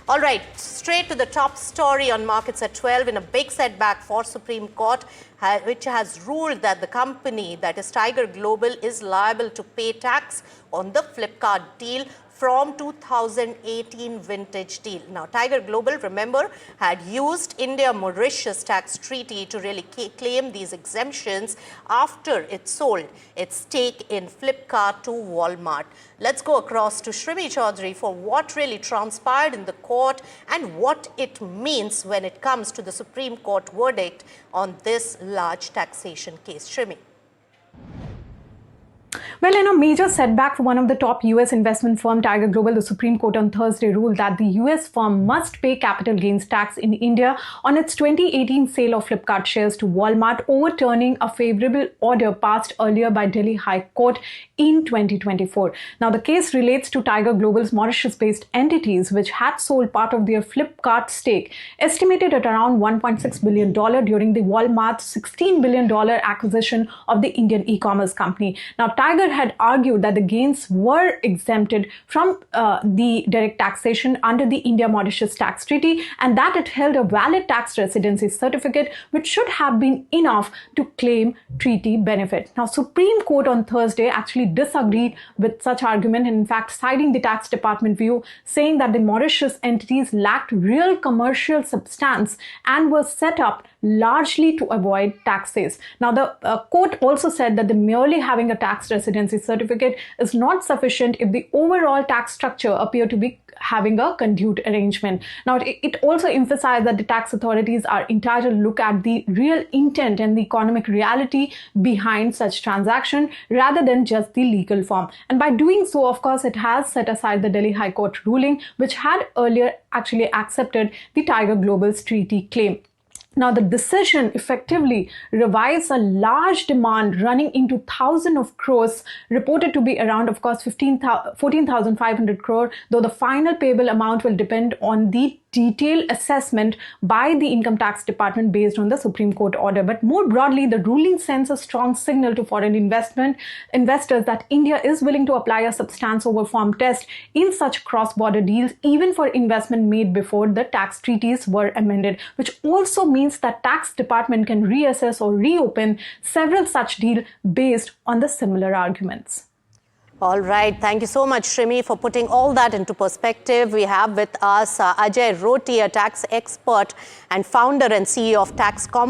All right, straight to the top story on markets at 12 in a big setback for Supreme Court, which has ruled that the company, that is Tiger Global, is liable to pay tax on the Flipkart deal from 2018 vintage deal. Now, Tiger Global, remember, had used India-Mauritius tax treaty to really claim these exemptions after it sold its stake in Flipkart to Walmart. Let's go across to Shrimi Chaudhary for what really transpired in the court and what it means when it comes to the Supreme Court verdict on this large taxation case. Shrimi. Well, in a major setback for one of the top US investment firm, Tiger Global, the Supreme Court on Thursday ruled that the US firm must pay capital gains tax in India on its 2018 sale of Flipkart shares to Walmart, overturning a favorable order passed earlier by Delhi High Court in 2024. Now, the case relates to Tiger Global's Mauritius-based entities, which had sold part of their Flipkart stake, estimated at around $1.6 billion during the Walmart's $16 billion acquisition of the Indian e-commerce company. Now, Tiger had argued that the gains were exempted from the direct taxation under the India-Mauritius tax treaty and that it held a valid tax residency certificate, which should have been enough to claim treaty benefit. Now, Supreme Court on Thursday actually disagreed with such argument and in fact citing the tax department view, saying that the Mauritius entities lacked real commercial substance and were set up largely to avoid taxes. Now, the court also said that merely having a tax residency certificate is not sufficient if the overall tax structure appear to be having a conduit arrangement. Now, it also emphasized that the tax authorities are entitled to look at the real intent and the economic reality behind such transaction rather than just the legal form. And by doing so, of course, it has set aside the Delhi High Court ruling, which had earlier actually accepted the Tiger Global's treaty claim. Now, the decision effectively revives a large demand running into thousands of crores, reported to be around, of course, 14,500 crore, though the final payable amount will depend on the detailed assessment by the income tax department based on the Supreme Court order. But more broadly, the ruling sends a strong signal to foreign investors that India is willing to apply a substance over form test in such cross-border deals, even for investment made before the tax treaties were amended, which also means that tax department can reassess or reopen several such deals based on the similar arguments. All right. Thank you so much, Shrimi, for putting all that into perspective. We have with us Ajay Roti, a tax expert and founder and CEO of Tax Comp.